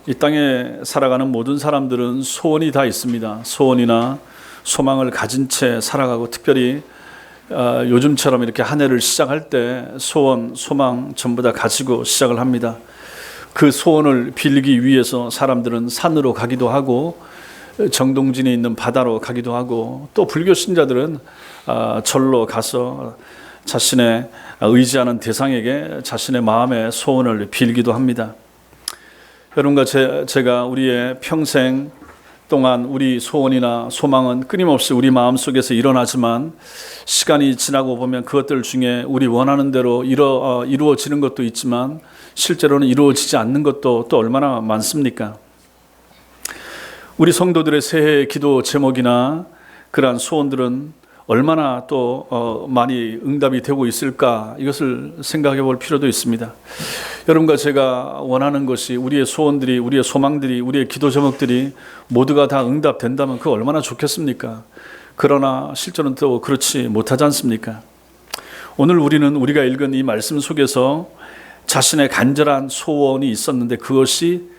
이 땅에 살아가는 모든 사람들은 소원이 다 있습니다. 소원이나 소망을 가진 채 살아가고, 특별히 요즘처럼 이렇게 한 해를 시작할 때 소원, 소망 전부 다 가지고 시작을 합니다. 그 소원을 빌기 위해서 사람들은 산으로 가기도 하고, 정동진에 있는 바다로 가기도 하고, 또 불교 신자들은 절로 가서 자신의 의지하는 대상에게 자신의 마음의 소원을 빌기도 합니다. 여러분과 제가 우리의 평생 동안 우리 소원이나 소망은 끊임없이 우리 마음속에서 일어나지만, 시간이 지나고 보면 그것들 중에 우리 원하는 대로 이루어지는 것도 있지만 실제로는 이루어지지 않는 것도 또 얼마나 많습니까? 우리 성도들의 새해 기도 제목이나 그러한 소원들은 얼마나 또 많이 응답이 되고 있을까, 이것을 생각해 볼 필요도 있습니다. 여러분과 제가 원하는 것이, 우리의 소원들이, 우리의 소망들이, 우리의 기도 제목들이 모두가 다 응답된다면 그거 얼마나 좋겠습니까? 그러나 실제로는 또 그렇지 못하지 않습니까? 오늘 우리가 읽은 이 말씀 속에서 자신의 간절한 소원이 있었는데 그것이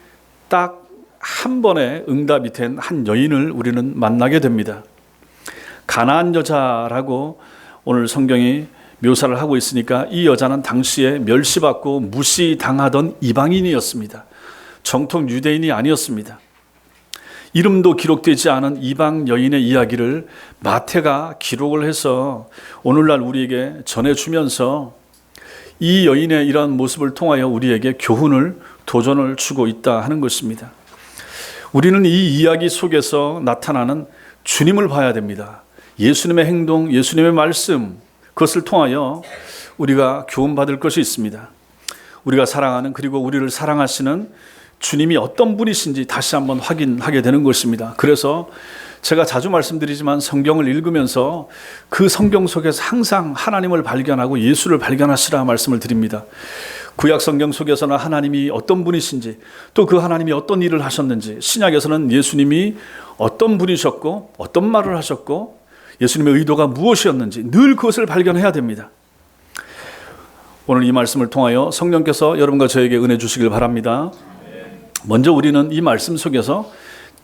딱 한 번에 응답이 된 한 여인을 우리는 만나게 됩니다. 가나안 여자라고 오늘 성경이 묘사를 하고 있으니까, 이 여자는 당시에 멸시받고 무시당하던 이방인이었습니다. 정통 유대인이 아니었습니다. 이름도 기록되지 않은 이방 여인의 이야기를 마태가 기록을 해서 오늘날 우리에게 전해주면서 이 여인의 이러한 모습을 통하여 우리에게 교훈을, 도전을 주고 있다 하는 것입니다. 우리는 이 이야기 속에서 나타나는 주님을 봐야 됩니다. 예수님의 행동, 예수님의 말씀, 그것을 통하여 우리가 교훈받을 것이 있습니다. 우리가 사랑하는, 그리고 우리를 사랑하시는 주님이 어떤 분이신지 다시 한번 확인하게 되는 것입니다. 그래서 제가 자주 말씀드리지만 성경을 읽으면서 그 성경 속에서 항상 하나님을 발견하고 예수를 발견하시라 말씀을 드립니다. 구약 성경 속에서는 하나님이 어떤 분이신지, 또 그 하나님이 어떤 일을 하셨는지, 신약에서는 예수님이 어떤 분이셨고 어떤 말을 하셨고 예수님의 의도가 무엇이었는지 늘 그것을 발견해야 됩니다. 오늘 이 말씀을 통하여 성령께서 여러분과 저에게 은혜 주시길 바랍니다. 먼저 우리는 이 말씀 속에서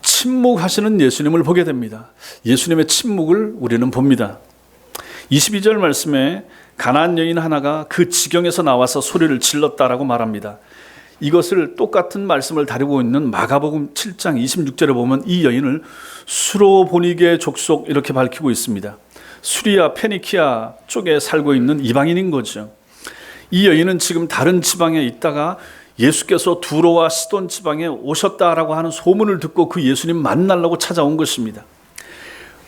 침묵하시는 예수님을 보게 됩니다. 예수님의 침묵을 우리는 봅니다. 22절 말씀에 가나안 여인 하나가 그 지경에서 나와서 소리를 질렀다라고 말합니다. 이것을 똑같은 말씀을 다루고 있는 마가복음 7장 26절에 보면 이 여인을 수로보니게 족속 이렇게 밝히고 있습니다. 수리아, 페니키아 쪽에 살고 있는 이방인인 거죠. 이 여인은 지금 다른 지방에 있다가 예수께서 두로와 시돈 지방에 오셨다라고 하는 소문을 듣고 그 예수님 만나려고 찾아온 것입니다.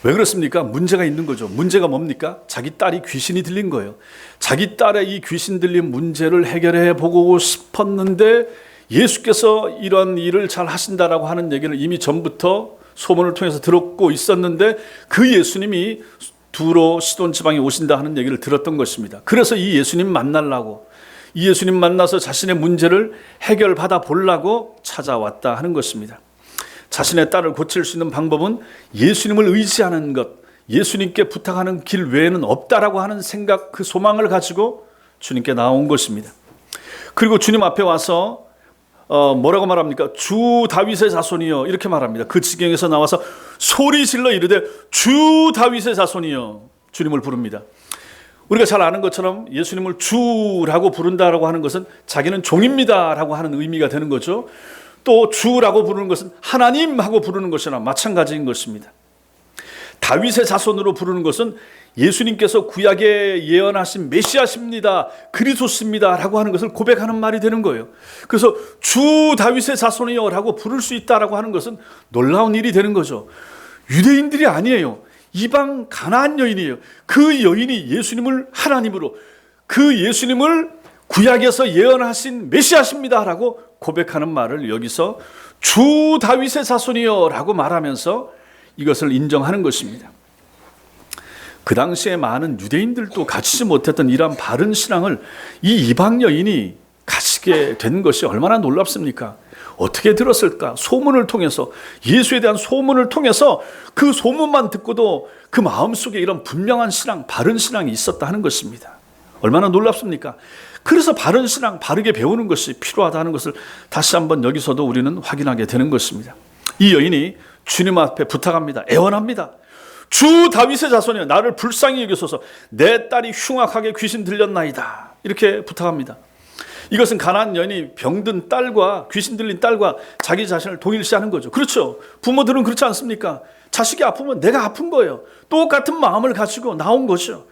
왜 그렇습니까? 문제가 있는 거죠. 문제가 뭡니까? 자기 딸이 귀신이 들린 거예요. 자기 딸의 이 귀신 들린 문제를 해결해 보고 싶었는데, 예수께서 이런 일을 잘 하신다라고 하는 얘기를 이미 전부터 소문을 통해서 들었고 있었는데, 그 예수님이 두로 시돈 지방에 오신다 하는 얘기를 들었던 것입니다. 그래서 이 예수님 만나려고, 이 예수님 만나서 자신의 문제를 해결받아 보려고 찾아왔다 하는 것입니다. 자신의 딸을 고칠 수 있는 방법은 예수님을 의지하는 것, 예수님께 부탁하는 길 외에는 없다라고 하는 생각, 그 소망을 가지고 주님께 나온 것입니다. 그리고 주님 앞에 와서 뭐라고 말합니까? 주 다윗의 자손이여, 이렇게 말합니다. 그 지경에서 나와서 소리 질러 이르되 주 다윗의 자손이여, 주님을 부릅니다. 우리가 잘 아는 것처럼 예수님을 주라고 부른다라고 하는 것은 자기는 종입니다라고 하는 의미가 되는 거죠. 또 주라고 부르는 것은 하나님하고 부르는 것이나 마찬가지인 것입니다. 다윗의 자손으로 부르는 것은 예수님께서 구약에 예언하신 메시아십니다, 그리스도십니다 라고 하는 것을 고백하는 말이 되는 거예요. 그래서 주 다윗의 자손이여 라고 부를 수 있다라고 하는 것은 놀라운 일이 되는 거죠. 유대인들이 아니에요. 이방 가나안 여인이에요. 그 여인이 예수님을 하나님으로, 그 예수님을 구약에서 예언하신 메시아십니다 라고 고백하는 말을 여기서 주 다윗의 자손이여 라고 말하면서 이것을 인정하는 것입니다. 그 당시에 많은 유대인들도 가지지 못했던 이러한 바른 신앙을 이 이방 여인이 가지게 된 것이 얼마나 놀랍습니까? 어떻게 들었을까? 소문을 통해서, 예수에 대한 소문을 통해서 그 소문만 듣고도 그 마음속에 이런 분명한 신앙, 바른 신앙이 있었다 하는 것입니다. 얼마나 놀랍습니까? 그래서 바른 신앙, 바르게 배우는 것이 필요하다는 것을 다시 한번 여기서도 우리는 확인하게 되는 것입니다. 이 여인이 주님 앞에 부탁합니다. 애원합니다. 주 다윗의 자손이여 나를 불쌍히 여기소서. 내 딸이 흉악하게 귀신 들렸나이다. 이렇게 부탁합니다. 이것은 가나안 여인이 병든 딸과 귀신 들린 딸과 자기 자신을 동일시하는 거죠. 그렇죠. 부모들은 그렇지 않습니까? 자식이 아프면 내가 아픈 거예요. 똑같은 마음을 가지고 나온 거죠.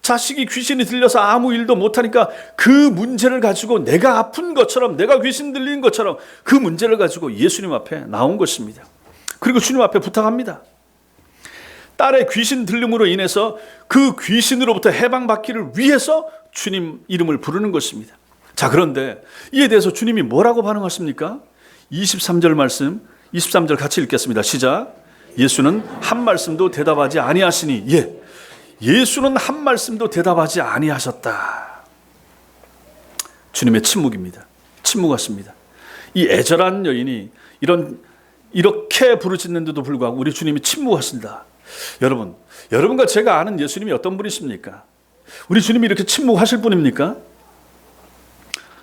자식이 귀신이 들려서 아무 일도 못하니까 그 문제를 가지고 내가 아픈 것처럼, 내가 귀신 들린 것처럼 그 문제를 가지고 예수님 앞에 나온 것입니다. 그리고 주님 앞에 부탁합니다. 딸의 귀신 들림으로 인해서 그 귀신으로부터 해방받기를 위해서 주님 이름을 부르는 것입니다. 자, 그런데 이에 대해서 주님이 뭐라고 반응하십니까? 23절 말씀, 23절 같이 읽겠습니다. 시작. 예수는 한 말씀도 대답하지 아니하시니, 예수는 한 말씀도 대답하지 아니하셨다. 주님의 침묵입니다. 침묵하십니다. 이 애절한 여인이 이렇게 부르짖는데도 불구하고 우리 주님이 침묵하신다. 여러분과 제가 아는 예수님이 어떤 분이십니까? 우리 주님이 이렇게 침묵하실 분입니까?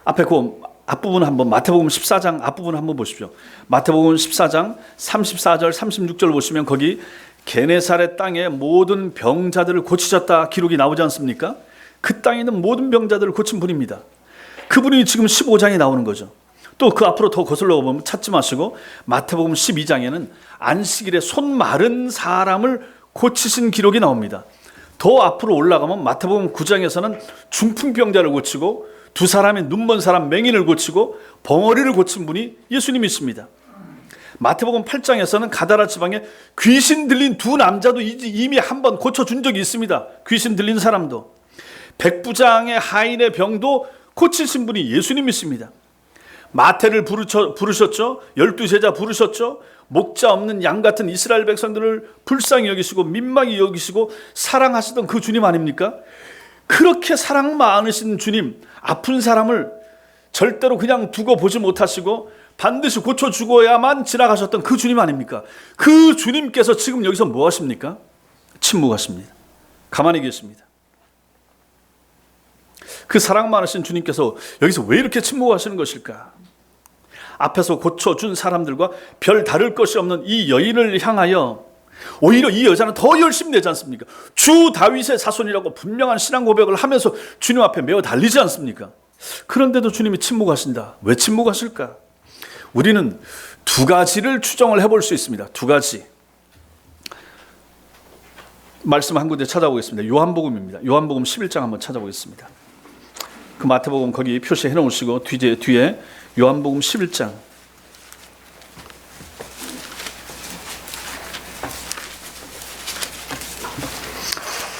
앞에 그 앞부분 한번 마태복음 14장 앞부분 한번 보십시오. 마태복음 14장 34절 36절 보시면 거기 게네사렛 땅의 모든 병자들을 고치셨다 기록이 나오지 않습니까? 그 땅에 있는 모든 병자들을 고친 분입니다. 그분이 지금 15장에 나오는 거죠. 또 그 앞으로 더 거슬러 보면 찾지 마시고 마태복음 12장에는 안식일에 손 마른 사람을 고치신 기록이 나옵니다. 더 앞으로 올라가면 마태복음 9장에서는 중풍병자를 고치고 두 사람의 눈먼 사람 맹인을 고치고 벙어리를 고친 분이 예수님이십니다. 마태복음 8장에서는 가다라 지방에 귀신 들린 두 남자도 이미 한 번 고쳐준 적이 있습니다. 귀신 들린 사람도. 백부장의 하인의 병도 고치신 분이 예수님이십니다. 마태를 부르셨죠. 12제자 부르셨죠. 목자 없는 양 같은 이스라엘 백성들을 불쌍히 여기시고 민망히 여기시고 사랑하시던 그 주님 아닙니까? 그렇게 사랑 많으신 주님, 아픈 사람을 절대로 그냥 두고 보지 못하시고 반드시 고쳐 죽어야만 지나가셨던 그 주님 아닙니까? 그 주님께서 지금 여기서 뭐 하십니까? 침묵하십니다. 가만히 계십니다. 그 사랑 많으신 주님께서 여기서 왜 이렇게 침묵하시는 것일까? 앞에서 고쳐준 사람들과 별 다를 것이 없는 이 여인을 향하여 오히려 이 여자는 더 열심히 내지 않습니까? 주 다윗의 자손이라고 분명한 신앙 고백을 하면서 주님 앞에 메어 달리지 않습니까? 그런데도 주님이 침묵하신다. 왜 침묵하실까? 우리는 두 가지를 추정을 해볼 수 있습니다. 두 가지. 말씀 한 군데 찾아보겠습니다. 요한복음입니다. 요한복음 11장 한번 찾아보겠습니다. 그 마태복음 거기 표시해 놓으시고 뒤에 요한복음 11장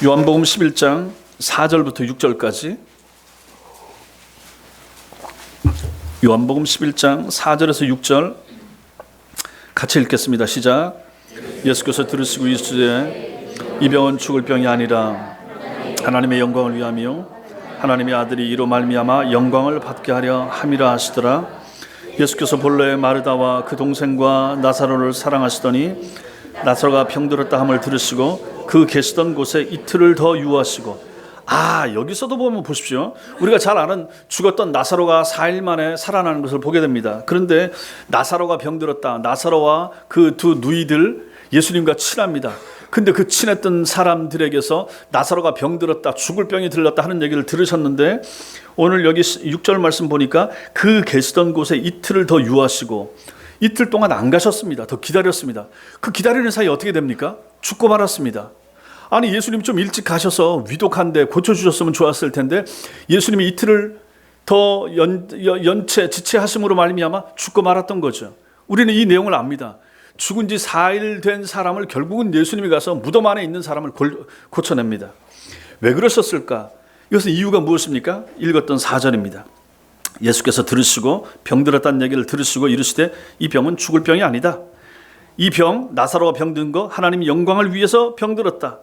요한복음 11장 4절부터 6절까지 요한복음 11장 4절에서 6절 같이 읽겠습니다. 시작. 예수께서 들으시고 이르시되 이 병은 죽을 병이 아니라 하나님의 영광을 위함이요 하나님의 아들이 이로 말미암아 영광을 받게 하려 함이라 하시더라. 예수께서 본래 마르다와 그 동생과 나사로를 사랑하시더니 나사로가 병들었다 함을 들으시고 그 계시던 곳에 이틀을 더 유하시고. 여기서도 보면 보십시오. 우리가 잘 아는 죽었던 나사로가 4일 만에 살아나는 것을 보게 됩니다. 그런데 나사로가 병들었다. 나사로와 그 두 누이들 예수님과 친합니다. 근데 그 친했던 사람들에게서 나사로가 병들었다, 죽을 병이 들렸다 하는 얘기를 들으셨는데 오늘 여기 6절 말씀 보니까 그 계시던 곳에 이틀을 더 유하시고 이틀 동안 안 가셨습니다. 더 기다렸습니다. 그 기다리는 사이 어떻게 됩니까? 죽고 말았습니다. 아니 예수님 좀 일찍 가셔서 위독한데 고쳐주셨으면 좋았을 텐데 예수님이 이틀을 더 지체하심으로 말미암아 죽고 말았던 거죠. 우리는 이 내용을 압니다. 죽은 지 4일 된 사람을 결국은 예수님이 가서 무덤 안에 있는 사람을 고쳐냅니다. 왜 그러셨을까? 이것은 이유가 무엇입니까? 읽었던 4절입니다. 예수께서 들으시고 병들었다는 얘기를 들으시고 이르시되 이 병은 죽을 병이 아니다. 이 병, 나사로가 병든 거 하나님의 영광을 위해서 병들었다.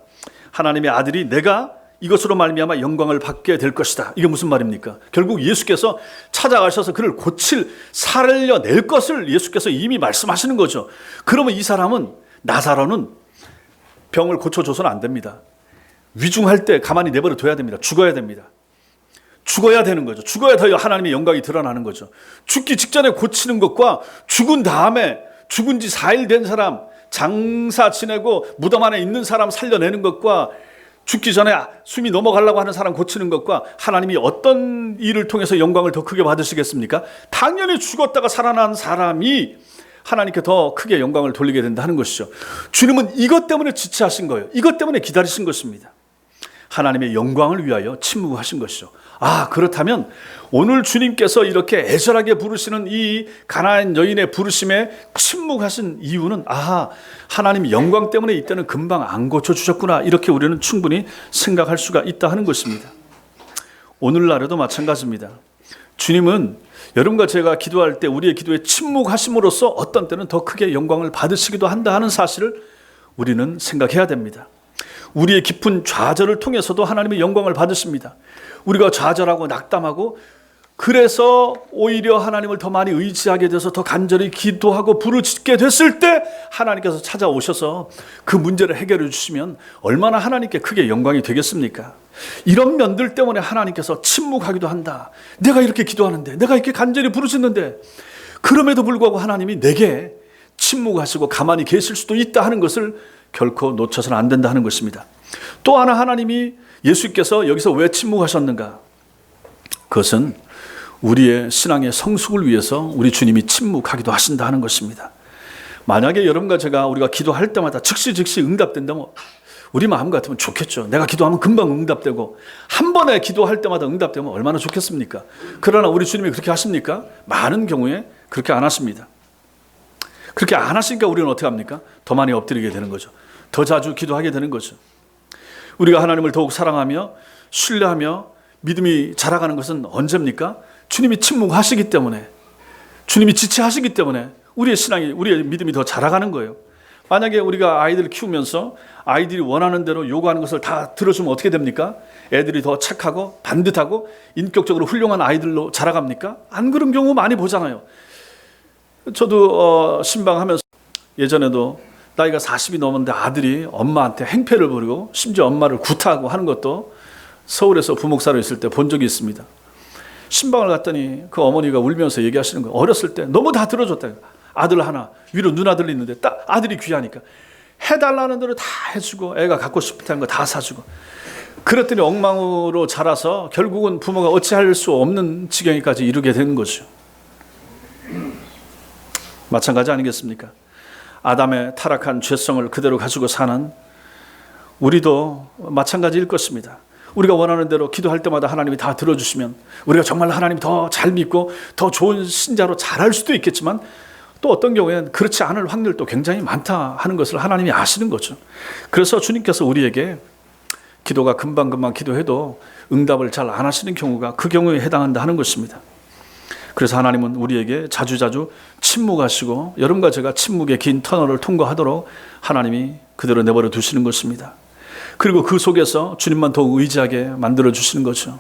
하나님의 아들이 내가 이것으로 말미암아 영광을 받게 될 것이다. 이게 무슨 말입니까? 결국 예수께서 찾아가셔서 그를 살려낼 것을 예수께서 이미 말씀하시는 거죠. 그러면 이 사람은, 나사로는 병을 고쳐줘서는 안 됩니다. 위중할 때 가만히 내버려 둬야 됩니다. 죽어야 됩니다. 죽어야 되는 거죠. 죽어야 더 하나님의 영광이 드러나는 거죠. 죽기 직전에 고치는 것과 죽은 다음에 죽은 지 4일 된 사람, 장사 지내고 무덤 안에 있는 사람 살려내는 것과 죽기 전에 숨이 넘어가려고 하는 사람 고치는 것과 하나님이 어떤 일을 통해서 영광을 더 크게 받으시겠습니까? 당연히 죽었다가 살아난 사람이 하나님께 더 크게 영광을 돌리게 된다는 것이죠. 주님은 이것 때문에 지체하신 거예요. 이것 때문에 기다리신 것입니다. 하나님의 영광을 위하여 침묵하신 것이죠. 그렇다면 오늘 주님께서 이렇게 애절하게 부르시는 이 가나안 여인의 부르심에 침묵하신 이유는 하나님 영광 때문에 이때는 금방 안 고쳐주셨구나, 이렇게 우리는 충분히 생각할 수가 있다 하는 것입니다. 오늘날에도 마찬가지입니다. 주님은 여러분과 제가 기도할 때 우리의 기도에 침묵하심으로써 어떤 때는 더 크게 영광을 받으시기도 한다 하는 사실을 우리는 생각해야 됩니다. 우리의 깊은 좌절을 통해서도 하나님의 영광을 받으십니다. 우리가 좌절하고 낙담하고 그래서 오히려 하나님을 더 많이 의지하게 돼서 더 간절히 기도하고 부르짖게 됐을 때 하나님께서 찾아오셔서 그 문제를 해결해 주시면 얼마나 하나님께 크게 영광이 되겠습니까? 이런 면들 때문에 하나님께서 침묵하기도 한다. 내가 이렇게 기도하는데, 내가 이렇게 간절히 부르짖는데 그럼에도 불구하고 하나님이 내게 침묵하시고 가만히 계실 수도 있다 하는 것을 결코 놓쳐서는 안 된다 하는 것입니다. 또 하나 하나님이 예수께서 여기서 왜 침묵하셨는가? 그것은 우리의 신앙의 성숙을 위해서 우리 주님이 침묵하기도 하신다 하는 것입니다. 만약에 여러분과 제가 우리가 기도할 때마다 즉시 응답된다면 우리 마음 같으면 좋겠죠. 내가 기도하면 금방 응답되고 한 번에 기도할 때마다 응답되면 얼마나 좋겠습니까? 그러나 우리 주님이 그렇게 하십니까? 많은 경우에 그렇게 안 하십니다. 그렇게 안 하시니까 우리는 어떻게 합니까? 더 많이 엎드리게 되는 거죠. 더 자주 기도하게 되는 거죠. 우리가 하나님을 더욱 사랑하며 신뢰하며 믿음이 자라가는 것은 언제입니까? 주님이 침묵하시기 때문에, 주님이 지체하시기 때문에 우리의 신앙이, 우리의 믿음이 더 자라가는 거예요. 만약에 우리가 아이들을 키우면서 아이들이 원하는 대로 요구하는 것을 다 들어주면 어떻게 됩니까? 애들이 더 착하고 반듯하고 인격적으로 훌륭한 아이들로 자라갑니까? 안 그런 경우 많이 보잖아요. 저도 신방하면서 예전에도 나이가 40이 넘었는데 아들이 엄마한테 행패를 부리고 심지어 엄마를 구타하고 하는 것도 서울에서 부목사로 있을 때 본 적이 있습니다. 신방을 갔더니 그 어머니가 울면서 얘기하시는 거예요. 어렸을 때 너무 다 들어줬다. 아들 하나, 위로 누나들 있는데 딱 아들이 귀하니까 해달라는 대로 다 해주고 애가 갖고 싶다는 거 다 사주고, 그랬더니 엉망으로 자라서 결국은 부모가 어찌할 수 없는 지경에까지 이르게 된 거죠. 마찬가지 아니겠습니까? 아담의 타락한 죄성을 그대로 가지고 사는 우리도 마찬가지일 것입니다. 우리가 원하는 대로 기도할 때마다 하나님이 다 들어주시면 우리가 정말 하나님 더 잘 믿고 더 좋은 신자로 자랄 수도 있겠지만, 또 어떤 경우에는 그렇지 않을 확률도 굉장히 많다 하는 것을 하나님이 아시는 거죠. 그래서 주님께서 우리에게 기도가 금방금방 기도해도 응답을 잘 안 하시는 경우가 그 경우에 해당한다 하는 것입니다. 그래서 하나님은 우리에게 자주자주 침묵하시고 여러분과 제가 침묵의 긴 터널을 통과하도록 하나님이 그대로 내버려 두시는 것입니다. 그리고 그 속에서 주님만 더욱 의지하게 만들어 주시는 거죠.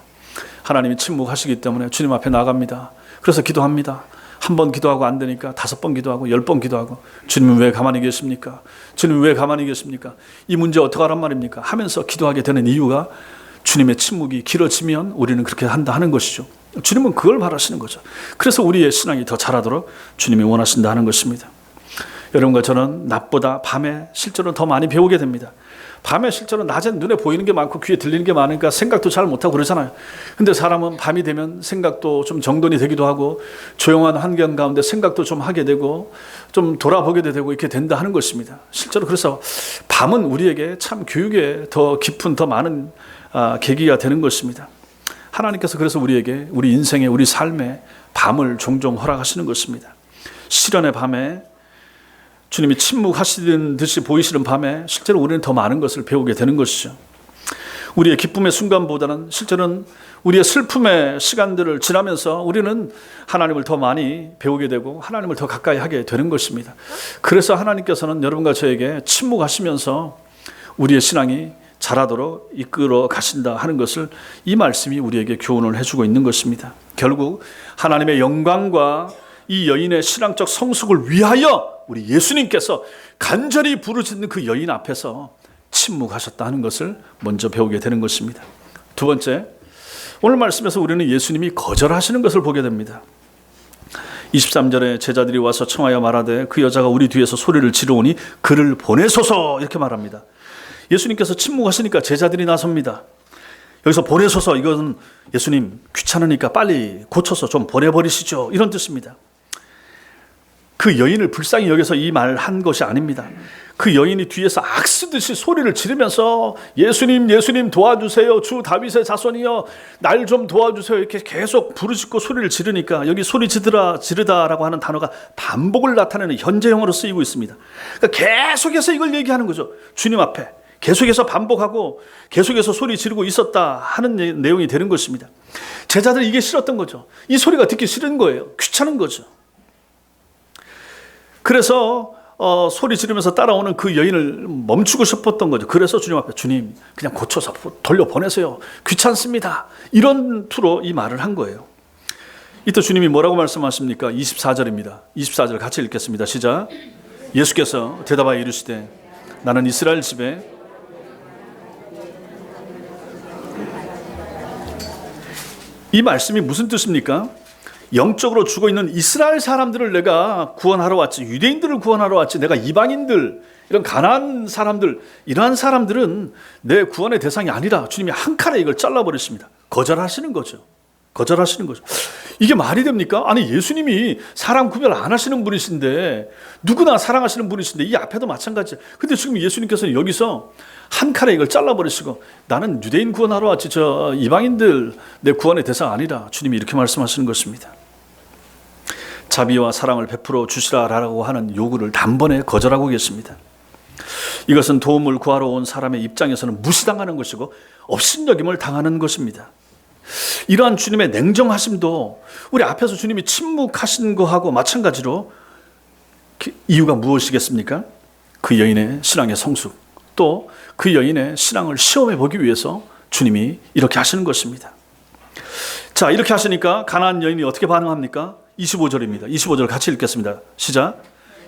하나님이 침묵하시기 때문에 주님 앞에 나갑니다. 그래서 기도합니다. 한 번 기도하고 안 되니까 5번 기도하고 10번 기도하고, 주님은 왜 가만히 계십니까? 주님은 왜 가만히 계십니까? 이 문제 어떡하란 말입니까? 하면서 기도하게 되는 이유가 주님의 침묵이 길어지면 우리는 그렇게 한다 하는 것이죠. 주님은 그걸 바라시는 거죠. 그래서 우리의 신앙이 더 자라도록 주님이 원하신다 하는 것입니다. 여러분과 저는 낮보다 밤에 실제로 더 많이 배우게 됩니다. 밤에 실제로 낮엔 눈에 보이는 게 많고 귀에 들리는 게 많으니까 생각도 잘 못하고 그러잖아요. 근데 사람은 밤이 되면 생각도 좀 정돈이 되기도 하고 조용한 환경 가운데 생각도 좀 하게 되고 좀 돌아보게 되고 이렇게 된다 하는 것입니다. 실제로 그래서 밤은 우리에게 참 교육에 더 깊은 더 많은 계기가 되는 것입니다. 하나님께서 그래서 우리에게 우리 인생에 우리 삶에 밤을 종종 허락하시는 것입니다. 시련의 밤에 주님이 침묵하시는 듯이 보이시는 밤에 실제로 우리는 더 많은 것을 배우게 되는 것이죠. 우리의 기쁨의 순간보다는 실제로는 우리의 슬픔의 시간들을 지나면서 우리는 하나님을 더 많이 배우게 되고 하나님을 더 가까이 하게 되는 것입니다. 그래서 하나님께서는 여러분과 저에게 침묵하시면서 우리의 신앙이 자라도록 이끌어 가신다 하는 것을 이 말씀이 우리에게 교훈을 해주고 있는 것입니다. 결국 하나님의 영광과 이 여인의 신앙적 성숙을 위하여 우리 예수님께서 간절히 부르짖는 그 여인 앞에서 침묵하셨다 하는 것을 먼저 배우게 되는 것입니다. 두 번째, 오늘 말씀에서 우리는 예수님이 거절하시는 것을 보게 됩니다. 23절에 제자들이 와서 청하여 말하되 그 여자가 우리 뒤에서 소리를 지르오니 그를 보내소서 이렇게 말합니다. 예수님께서 침묵하시니까 제자들이 나섭니다. 여기서 보내소서, 이것은 예수님 귀찮으니까 빨리 고쳐서 좀 보내버리시죠, 이런 뜻입니다. 그 여인을 불쌍히 여겨서 이 말을 한 것이 아닙니다. 그 여인이 뒤에서 악쓰듯이 소리를 지르면서 예수님 예수님 도와주세요, 주 다윗의 자손이여 날 좀 도와주세요, 이렇게 계속 부르짖고 소리를 지르니까 여기 소리 지르다라고 하는 단어가 반복을 나타내는 현재형으로 쓰이고 있습니다. 그러니까 계속해서 이걸 얘기하는 거죠. 주님 앞에 계속해서 반복하고 계속해서 소리 지르고 있었다 하는 내용이 되는 것입니다. 제자들은 이게 싫었던 거죠. 이 소리가 듣기 싫은 거예요. 귀찮은 거죠. 그래서 소리 지르면서 따라오는 그 여인을 멈추고 싶었던 거죠. 그래서 주님 앞에 주님 그냥 고쳐서 돌려보내세요, 귀찮습니다, 이런 투로 이 말을 한 거예요. 이때 주님이 뭐라고 말씀하십니까? 24절입니다. 24절 같이 읽겠습니다. 시작. 예수께서 대답하여 이르시되 나는 이스라엘 집에 이 말씀이 무슨 뜻입니까? 영적으로 죽어있는 이스라엘 사람들을 내가 구원하러 왔지, 유대인들을 구원하러 왔지, 내가 이방인들, 이런 가난한 사람들, 이러한 사람들은 내 구원의 대상이 아니라 주님이 한 칼에 이걸 잘라버렸습니다. 거절하시는 거죠. 거절하시는 거죠. 이게 말이 됩니까? 아니, 예수님이 사람 구별 안 하시는 분이신데, 누구나 사랑하시는 분이신데, 이 앞에도 마찬가지예요. 근데 지금 예수님께서는 여기서 한 칼에 이걸 잘라버리시고 나는 유대인 구원하러 왔지, 저 이방인들 내 구원의 대상 아니라, 주님이 이렇게 말씀하시는 것입니다. 자비와 사랑을 베풀어 주시라라고 하는 요구를 단번에 거절하고 계십니다. 이것은 도움을 구하러 온 사람의 입장에서는 무시당하는 것이고 업신여김을 당하는 것입니다. 이러한 주님의 냉정하심도 우리 앞에서 주님이 침묵하신 거하고 마찬가지로 이유가 무엇이겠습니까? 그 여인의 신앙의 성숙, 또 그 여인의 신앙을 시험해 보기 위해서 주님이 이렇게 하시는 것입니다. 자, 이렇게 하시니까 가나안 여인이 어떻게 반응합니까? 25절입니다. 25절 같이 읽겠습니다. 시작.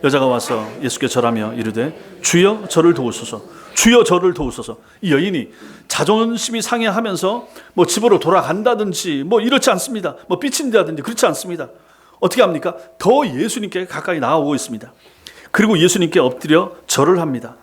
여자가 와서 예수께 절하며 이르되 주여 저를 도우소서, 주여 저를 도우소서. 이 여인이 자존심이 상해하면서 뭐 집으로 돌아간다든지 뭐 이렇지 않습니다. 뭐 삐친다든지 그렇지 않습니다. 어떻게 합니까? 더 예수님께 가까이 나아오고 있습니다. 그리고 예수님께 엎드려 절을 합니다.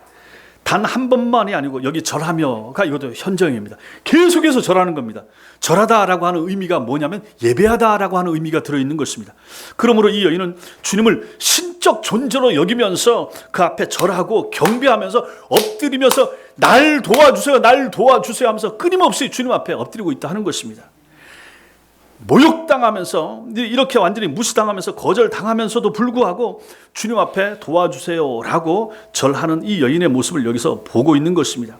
단 한 번만이 아니고 여기 절하며가 이것도 현정입니다. 계속해서 절하는 겁니다. 절하다라고 하는 의미가 뭐냐면 예배하다라고 하는 의미가 들어있는 것입니다. 그러므로 이 여인은 주님을 신적 존재로 여기면서 그 앞에 절하고 경배하면서 엎드리면서 날 도와주세요, 날 도와주세요 하면서 끊임없이 주님 앞에 엎드리고 있다 하는 것입니다. 모욕당하면서 이렇게 완전히 무시당하면서 거절당하면서도 불구하고 주님 앞에 도와주세요라고 절하는 이 여인의 모습을 여기서 보고 있는 것입니다.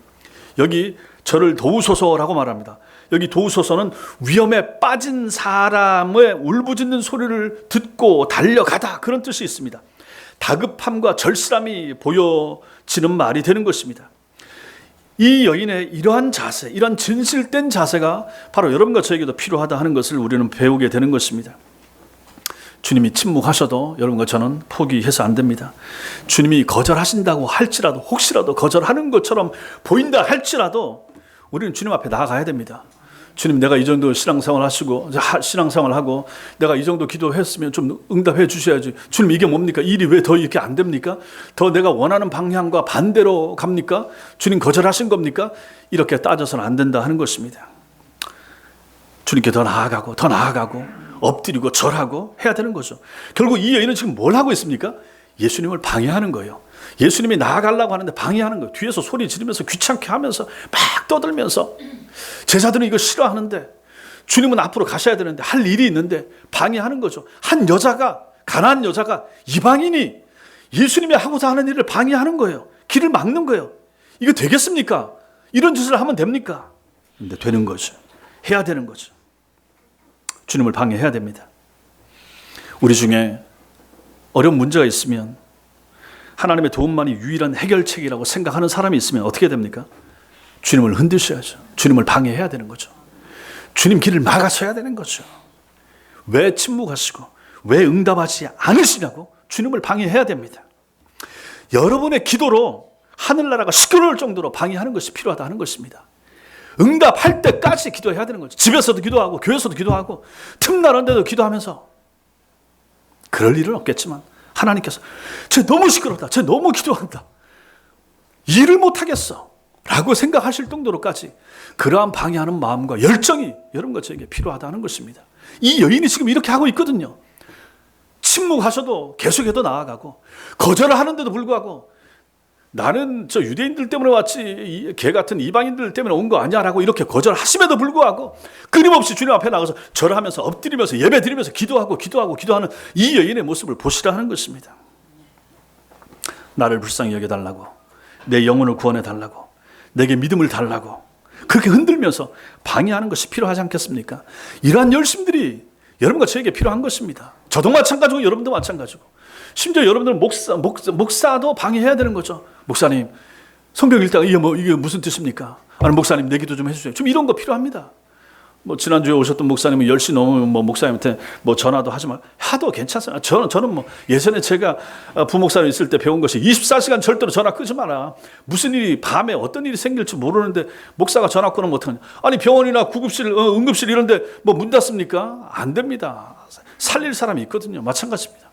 여기 저를 도우소서라고 말합니다. 여기 도우소서는 위험에 빠진 사람의 울부짖는 소리를 듣고 달려가다, 그런 뜻이 있습니다. 다급함과 절실함이 보여지는 말이 되는 것입니다. 이 여인의 이러한 자세, 이러한 진실된 자세가 바로 여러분과 저에게도 필요하다 하는 것을 우리는 배우게 되는 것입니다. 주님이 침묵하셔도 여러분과 저는 포기해서 안 됩니다. 주님이 거절하신다고 할지라도, 혹시라도 거절하는 것처럼 보인다 할지라도 우리는 주님 앞에 나아가야 됩니다. 주님, 내가 이 정도 신앙생활하고 내가 이 정도 기도했으면 좀 응답해 주셔야지. 주님, 이게 뭡니까? 일이 왜 더 이렇게 안 됩니까? 더 내가 원하는 방향과 반대로 갑니까? 주님 거절하신 겁니까? 이렇게 따져서는 안 된다 하는 것입니다. 주님께 더 나아가고 엎드리고 절하고 해야 되는 거죠. 결국 이 여인은 지금 뭘 하고 있습니까? 예수님을 방해하는 거예요. 예수님이 나아가려고 하는데 방해하는 거예요. 뒤에서 소리 지르면서 귀찮게 하면서 막 떠들면서. 제자들은 이거 싫어하는데 주님은 앞으로 가셔야 되는데 할 일이 있는데 방해하는 거죠. 한 여자가, 가난한 여자가, 이방인이 예수님이 하고자 하는 일을 방해하는 거예요. 길을 막는 거예요. 이거 되겠습니까? 이런 짓을 하면 됩니까? 근데 되는 거죠. 해야 되는 거죠. 주님을 방해해야 됩니다. 우리 중에 어려운 문제가 있으면 하나님의 도움만이 유일한 해결책이라고 생각하는 사람이 있으면 어떻게 됩니까? 주님을 흔드셔야죠. 주님을 방해해야 되는 거죠. 주님 길을 막아서야 되는 거죠. 왜 침묵하시고 왜 응답하지 않으시냐고 주님을 방해해야 됩니다. 여러분의 기도로 하늘나라가 시끄러울 정도로 방해하는 것이 필요하다 하는 것입니다. 응답할 때까지 기도해야 되는 거죠. 집에서도 기도하고 교회에서도 기도하고 틈나는데도 기도하면서. 그럴 일은 없겠지만 하나님께서 쟤 너무 시끄럽다, 쟤 너무 기도한다, 일을 못하겠어 라고 생각하실 정도로까지 그러한 방해하는 마음과 열정이 여러분과 저에게 필요하다는 것입니다. 이 여인이 지금 이렇게 하고 있거든요. 침묵하셔도 계속해도 나아가고, 거절을 하는데도 불구하고 나는 저 유대인들 때문에 왔지 개 같은 이방인들 때문에 온 거 아니야 라고 이렇게 거절하심에도 불구하고 끊임없이 주님 앞에 나가서 절하면서 엎드리면서 예배드리면서 기도하는 이 여인의 모습을 보시라 하는 것입니다. 나를 불쌍히 여겨달라고, 내 영혼을 구원해달라고, 내게 믿음을 달라고 그렇게 흔들면서 방해하는 것이 필요하지 않겠습니까? 이러한 열심들이 여러분과 저에게 필요한 것입니다. 저도 마찬가지고 여러분도 마찬가지고, 심지어 여러분들 목사도 방해해야 되는 거죠. 목사님, 성경 읽다가 이게 무슨 뜻입니까? 아니, 목사님 내 기도 좀 해주세요. 좀 이런 거 필요합니다. 뭐 지난주에 오셨던 목사님은 10시 넘으면 뭐 목사님한테 뭐 전화도 하지 마. 하도 괜찮아요. 저는 뭐 예전에 제가 부목사로 있을 때 배운 것이 24시간 절대로 전화 끄지 마라. 무슨 일이 밤에 어떤 일이 생길지 모르는데 목사가 전화 끊으면 어떡하냐. 아니, 병원이나 구급실, 응급실 이런 데 뭐 문 닫습니까? 안 됩니다. 살릴 사람이 있거든요. 마찬가지입니다.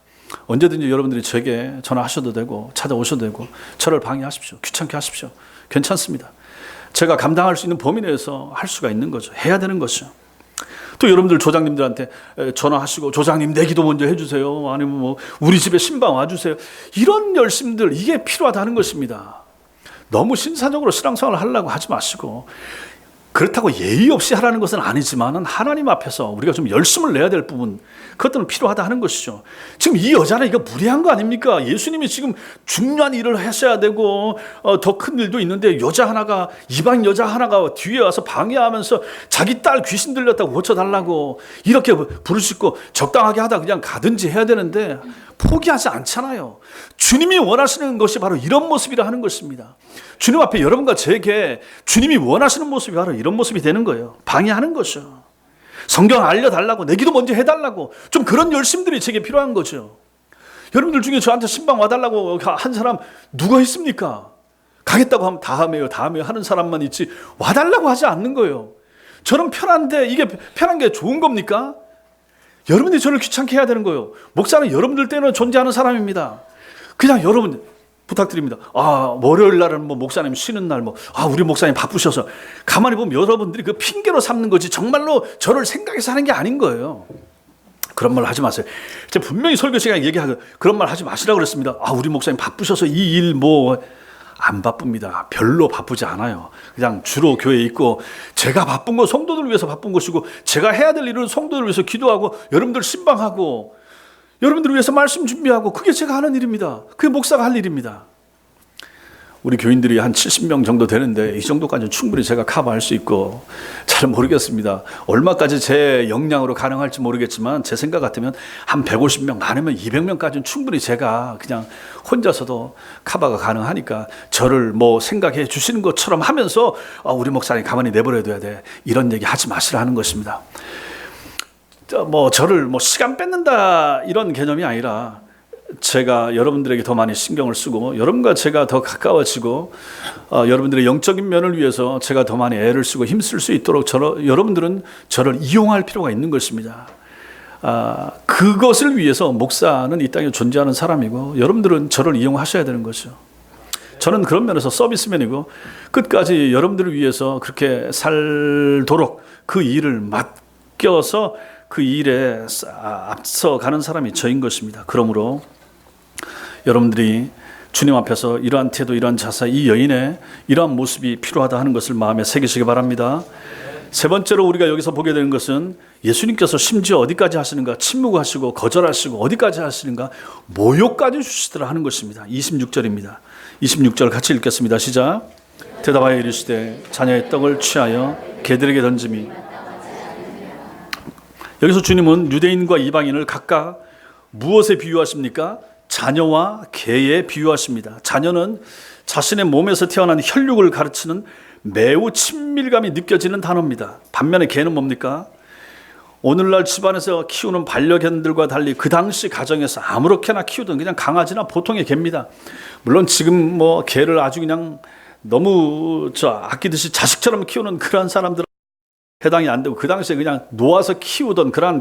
언제든지 여러분들이 저에게 전화하셔도 되고 찾아오셔도 되고 저를 방해하십시오. 귀찮게 하십시오. 괜찮습니다. 제가 감당할 수 있는 범위 내에서 할 수가 있는 거죠. 해야 되는 것이죠. 또 여러분들 조장님들한테 전화하시고 조장님 내 기도 먼저 해주세요. 아니면 뭐 우리 집에 신방 와주세요. 이런 열심들, 이게 필요하다는 것입니다. 너무 신사적으로 신앙생활을 하려고 하지 마시고, 그렇다고 예의 없이 하라는 것은 아니지만 하나님 앞에서 우리가 좀 열심을 내야 될 부분, 그것들은 필요하다 하는 것이죠. 지금 이 여자는 이거 무리한 거 아닙니까? 예수님이 지금 중요한 일을 하셔야 되고 더 큰 일도 있는데 이방 여자 하나가 뒤에 와서 방해하면서 자기 딸 귀신 들렸다고 고쳐달라고 이렇게 부르짖고 적당하게 하다 그냥 가든지 해야 되는데 포기하지 않잖아요. 주님이 원하시는 것이 바로 이런 모습이라 하는 것입니다. 주님 앞에 여러분과 제게 주님이 원하시는 모습이 바로 이런 모습이 되는 거예요. 방해하는 거죠. 성경 알려달라고, 내 기도 먼저 해달라고, 좀 그런 열심들이 제게 필요한 거죠. 여러분들 중에 저한테 신방 와달라고 한 사람 누가 있습니까? 가겠다고 하면 다음에요 하는 사람만 있지 와달라고 하지 않는 거예요. 저는 편한데 이게 편한 게 좋은 겁니까? 여러분들이 저를 귀찮게 해야 되는 거예요. 목사는 여러분들 때문에 존재하는 사람입니다. 그냥 여러분 부탁드립니다. 월요일 날은 뭐 목사님 쉬는 날 우리 목사님 바쁘셔서, 가만히 보면 여러분들이 그 핑계로 삼는 거지 정말로 저를 생각해서 하는 게 아닌 거예요. 그런 말 하지 마세요. 제가 분명히 설교 시간에 얘기하고 그런 말 하지 마시라고 그랬습니다. 우리 목사님 바쁘셔서 이 일 안 바쁩니다. 별로 바쁘지 않아요. 그냥 주로 교회에 있고, 제가 바쁜 건 성도들 위해서 바쁜 것이고, 제가 해야 될 일은 성도들 위해서 기도하고 여러분들 신방하고 여러분들을 위해서 말씀 준비하고, 그게 제가 하는 일입니다. 그게 목사가 할 일입니다. 우리 교인들이 한 70명 정도 되는데 이 정도까지는 충분히 제가 커버할 수 있고, 잘 모르겠습니다. 얼마까지 제 역량으로 가능할지 모르겠지만 제 생각 같으면 한 150명, 많으면 200명까지는 충분히 제가 그냥 혼자서도 커버가 가능하니까 저를 뭐 생각해 주시는 것처럼 하면서 우리 목사님 가만히 내버려둬야 돼, 이런 얘기 하지 마시라 하는 것입니다. 저를 시간 뺏는다 이런 개념이 아니라, 제가 여러분들에게 더 많이 신경을 쓰고 여러분과 제가 더 가까워지고 여러분들의 영적인 면을 위해서 제가 더 많이 애를 쓰고 힘쓸 수 있도록 여러분들은 저를 이용할 필요가 있는 것입니다. 그것을 위해서 목사는 이 땅에 존재하는 사람이고, 여러분들은 저를 이용하셔야 되는 거죠. 저는 그런 면에서 서비스맨이고, 끝까지 여러분들을 위해서 그렇게 살도록 그 일을 맡겨서 그 일에 앞서가는 사람이 저인 것입니다. 그러므로 여러분들이 주님 앞에서 이러한 태도, 이러한 자세, 이 여인의 이러한 모습이 필요하다 하는 것을 마음에 새기시기 바랍니다. 세 번째로 우리가 여기서 보게 되는 것은, 예수님께서 심지어 어디까지 하시는가? 침묵하시고 거절하시고 어디까지 하시는가? 모욕까지 주시더라 하는 것입니다. 26절입니다. 26절 같이 읽겠습니다. 시작. 대답하여 이르시되 자녀의 떡을 취하여 개들에게 던짐이. 여기서 주님은 유대인과 이방인을 각각 무엇에 비유하십니까? 자녀와 개에 비유하십니다. 자녀는 자신의 몸에서 태어난 혈육을 가르치는 매우 친밀감이 느껴지는 단어입니다. 반면에 개는 뭡니까? 오늘날 집안에서 키우는 반려견들과 달리 그 당시 가정에서 아무렇게나 키우던 그냥 강아지나 보통의 개입니다. 물론 지금 개를 아주 그냥 너무 아끼듯이 자식처럼 키우는 그런 사람들은 해당이 안 되고, 그 당시에 그냥 놓아서 키우던 그런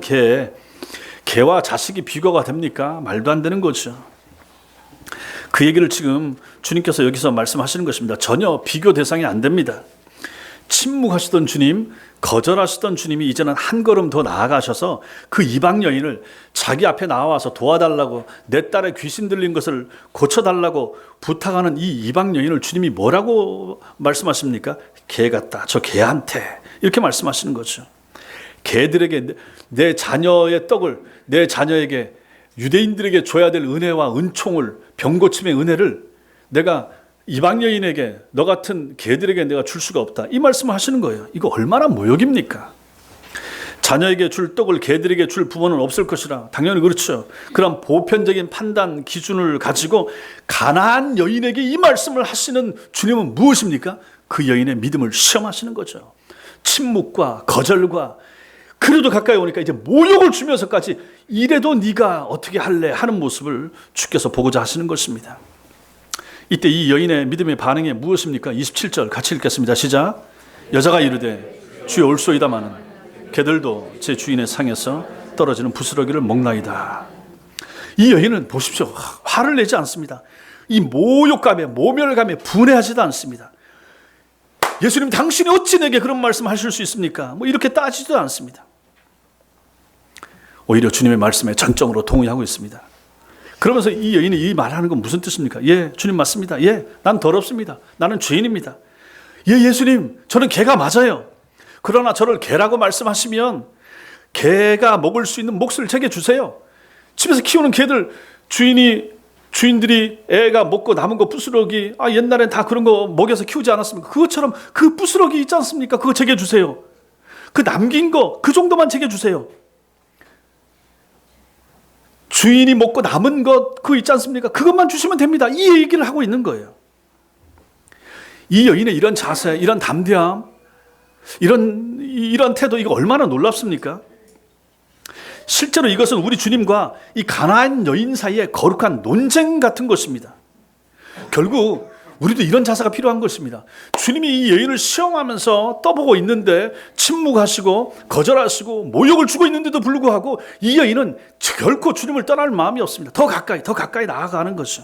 개와 자식이 비교가 됩니까? 말도 안 되는 거죠. 그 얘기를 지금 주님께서 여기서 말씀하시는 것입니다. 전혀 비교 대상이 안 됩니다. 침묵하시던 주님, 거절하시던 주님이 이제는 한 걸음 더 나아가셔서 그 이방 여인을 자기 앞에 나와서 도와달라고, 내 딸의 귀신 들린 것을 고쳐달라고 부탁하는 이 이방 여인을 주님이 뭐라고 말씀하십니까? 개 같다, 저 개한테, 이렇게 말씀하시는 거죠. 개들에게 내 자녀의 떡을, 내 자녀에게, 유대인들에게 줘야 될 은혜와 은총을, 병고침의 은혜를 내가 이방 여인에게, 너 같은 개들에게 내가 줄 수가 없다, 이 말씀을 하시는 거예요. 이거 얼마나 모욕입니까? 자녀에게 줄 떡을 개들에게 줄 부모는 없을 것이라. 당연히 그렇죠. 그런 보편적인 판단 기준을 가지고 가나안 여인에게 이 말씀을 하시는 주님은 무엇입니까? 그 여인의 믿음을 시험하시는 거죠. 침묵과 거절과, 그래도 가까이 오니까 이제 모욕을 주면서까지 이래도 네가 어떻게 할래 하는 모습을 주께서 보고자 하시는 것입니다. 이때 이 여인의 믿음의 반응이 무엇입니까? 27절 같이 읽겠습니다. 시작. 여자가 이르되 주여 올소이다마는 개들도 제 주인의 상에서 떨어지는 부스러기를 먹나이다. 이 여인은 보십시오, 화를 내지 않습니다. 이 모욕감에, 모멸감에 분해하지도 않습니다. 예수님, 당신이 어찌 내게 그런 말씀 하실 수 있습니까? 이렇게 따지지도 않습니다. 오히려 주님의 말씀에 전적으로 동의하고 있습니다. 그러면서 이 여인이 이 말하는 건 무슨 뜻입니까? 예, 주님 맞습니다. 예, 난 더럽습니다. 나는 죄인입니다. 예, 예수님, 저는 개가 맞아요. 그러나 저를 개라고 말씀하시면 개가 먹을 수 있는 몫을 제게 주세요. 집에서 키우는 개들, 주인들이 애가 먹고 남은 거 부스러기, 옛날엔 다 그런 거 먹여서 키우지 않았습니까? 그것처럼 그 부스러기 있지 않습니까? 그거 제게 주세요. 그 남긴 거, 그 정도만 제게 주세요. 주인이 먹고 남은 것 그거 있지 않습니까? 그것만 주시면 됩니다. 이 얘기를 하고 있는 거예요. 이 여인의 이런 자세, 이런 담대함, 이런 태도, 이거 얼마나 놀랍습니까? 실제로 이것은 우리 주님과 이 가나안 여인 사이의 거룩한 논쟁 같은 것입니다. 결국 우리도 이런 자세가 필요한 것입니다. 주님이 이 여인을 시험하면서 떠보고 있는데 침묵하시고 거절하시고 모욕을 주고 있는데도 불구하고 이 여인은 결코 주님을 떠날 마음이 없습니다. 더 가까이 나아가는 것이죠.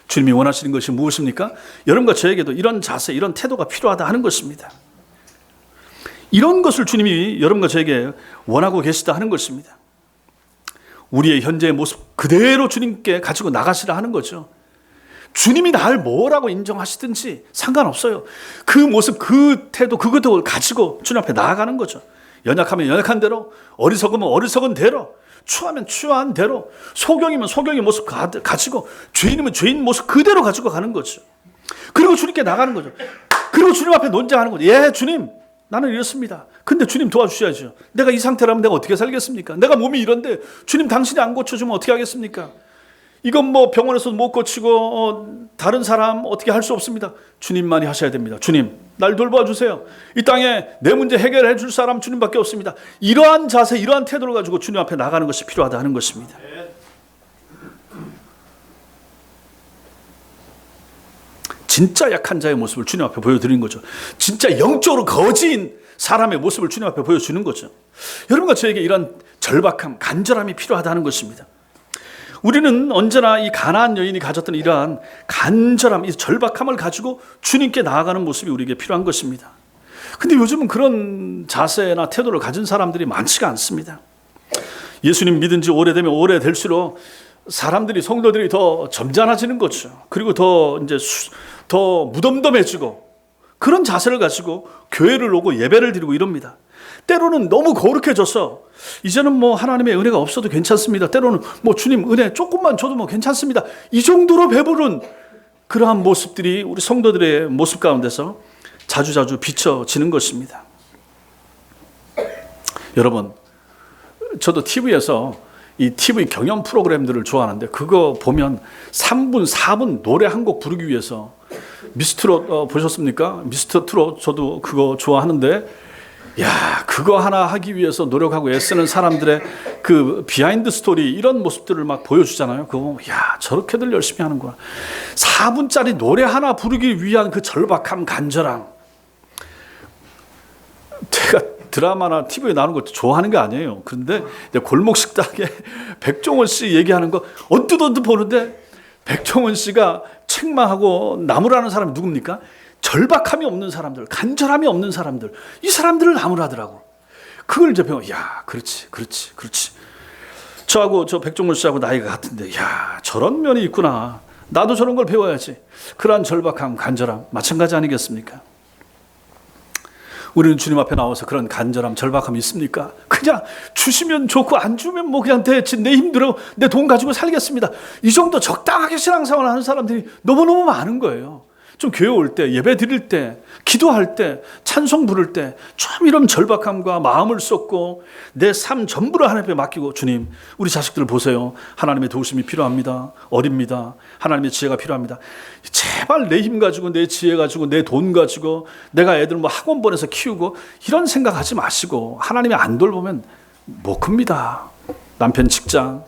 주님이 원하시는 것이 무엇입니까? 여러분과 저에게도 이런 자세, 이런 태도가 필요하다 하는 것입니다. 이런 것을 주님이 여러분과 저에게 원하고 계시다 하는 것입니다. 우리의 현재의 모습 그대로 주님께 가지고 나가시라 하는 거죠. 주님이 나를 뭐라고 인정하시든지 상관없어요. 그 모습, 그 태도, 그것도 가지고 주님 앞에 나아가는 거죠. 연약하면 연약한 대로, 어리석으면 어리석은 대로, 추하면 추한 대로, 소경이면 소경의 모습 가지고, 죄인이면 죄인 모습 그대로 가지고 가는 거죠. 그리고 주님께 나가는 거죠. 그리고 주님 앞에 논쟁하는 거죠. 예, 주님, 나는 이렇습니다. 근데 주님 도와주셔야죠. 내가 이 상태라면 내가 어떻게 살겠습니까? 내가 몸이 이런데 주님 당신이 안 고쳐주면 어떻게 하겠습니까? 이건 병원에서 못 고치고 다른 사람 어떻게 할 수 없습니다. 주님만이 하셔야 됩니다. 주님, 날 돌봐주세요. 이 땅에 내 문제 해결해 줄 사람 주님밖에 없습니다. 이러한 자세, 이러한 태도를 가지고 주님 앞에 나가는 것이 필요하다 하는 것입니다. 진짜 약한 자의 모습을 주님 앞에 보여드리는 거죠. 진짜 영적으로 거지인 사람의 모습을 주님 앞에 보여주는 거죠. 여러분과 저에게 이런 절박함, 간절함이 필요하다는 것입니다. 우리는 언제나 이 가나안 여인이 가졌던 이러한 간절함, 이 절박함을 가지고 주님께 나아가는 모습이 우리에게 필요한 것입니다. 근데 요즘은 그런 자세나 태도를 가진 사람들이 많지가 않습니다. 예수님 믿은 지 오래되면 오래될수록 사람들이, 성도들이 더 점잖아지는 거죠. 그리고 더 무덤덤해지고 그런 자세를 가지고 교회를 오고 예배를 드리고 이럽니다. 때로는 너무 거룩해져서 이제는 하나님의 은혜가 없어도 괜찮습니다. 때로는 주님 은혜 조금만 줘도 괜찮습니다. 이 정도로 배부른 그러한 모습들이 우리 성도들의 모습 가운데서 자주자주 비춰지는 것입니다. 여러분, 저도 TV에서 이 TV 경연 프로그램들을 좋아하는데 그거 보면 3분, 4분 노래 한 곡 부르기 위해서 미스트롯 보셨습니까? 미스터 트롯 저도 그거 좋아하는데 야, 그거 하나 하기 위해서 노력하고 애쓰는 사람들의 그 비하인드 스토리 이런 모습들을 막 보여주잖아요. 그거 보면 야, 저렇게들 열심히 하는구나. 4분짜리 노래 하나 부르기 위한 그 절박함, 간절함. 제가 드라마나 TV에 나오는 것도 좋아하는 게 아니에요. 그런데 골목 식당에 백종원 씨 얘기하는 거 언뜻 보는데 백종원 씨가 책망하고 나무라는 사람이 누굽니까? 절박함이 없는 사람들, 간절함이 없는 사람들, 이 사람들을 나무라더라고. 그걸 이제 배워. 야, 그렇지. 저하고 저 백종원 씨하고 나이가 같은데, 야, 저런 면이 있구나. 나도 저런 걸 배워야지. 그러한 절박함, 간절함, 마찬가지 아니겠습니까? 우리는 주님 앞에 나와서 그런 간절함, 절박함이 있습니까? 그냥 주시면 좋고 안 주면 뭐 그냥 대체 내 힘들어 내 돈 가지고 살겠습니다. 이 정도 적당하게 신앙생활을 하는 사람들이 너무너무 많은 거예요. 좀 교회 올 때, 예배 드릴 때, 기도할 때, 찬송 부를 때 좀 이런 절박함과 마음을 쏟고 내 삶 전부를 하나님 앞에 맡기고 주님, 우리 자식들 보세요. 하나님의 도우심이 필요합니다. 어립니다. 하나님의 지혜가 필요합니다. 제발 내 힘 가지고 내 지혜 가지고 내 돈 가지고 내가 애들 뭐 학원 보내서 키우고 이런 생각하지 마시고 하나님이 안 돌보면 못 큽니다. 남편 직장,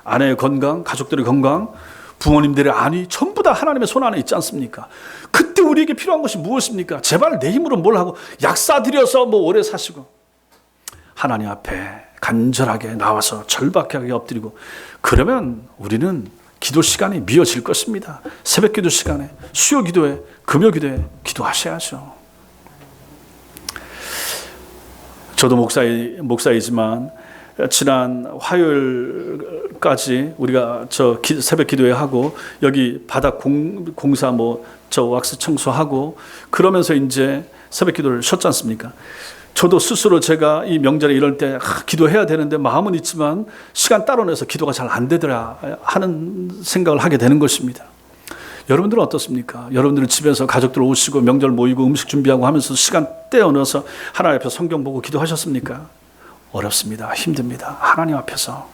아내의 건강, 가족들의 건강, 부모님들의 안위 전부 다 하나님의 손 안에 있지 않습니까? 그때 우리에게 필요한 것이 무엇입니까? 제발 내 힘으로 뭘 하고 약사 들여서 뭐 오래 사시고 하나님 앞에 간절하게 나와서 절박하게 엎드리고 그러면 우리는 기도 시간이 미어질 것입니다. 새벽 기도 시간에 수요 기도에 금요 기도에 기도하셔야죠. 저도 목사이지만 지난 화요일까지 우리가 저 새벽 기도회 하고 여기 바닥 공사 뭐 저 왁스 청소하고 그러면서 이제 새벽 기도를 쉬었지 않습니까? 저도 스스로 제가 이 명절에 이럴 때 기도해야 되는데 마음은 있지만 시간 따로 내서 기도가 잘 안 되더라 하는 생각을 하게 되는 것입니다. 여러분들은 어떻습니까? 여러분들은 집에서 가족들 오시고 명절 모이고 음식 준비하고 하면서 시간 떼어넣어서 하나님 앞에 성경 보고 기도하셨습니까? 어렵습니다. 힘듭니다. 하나님 앞에서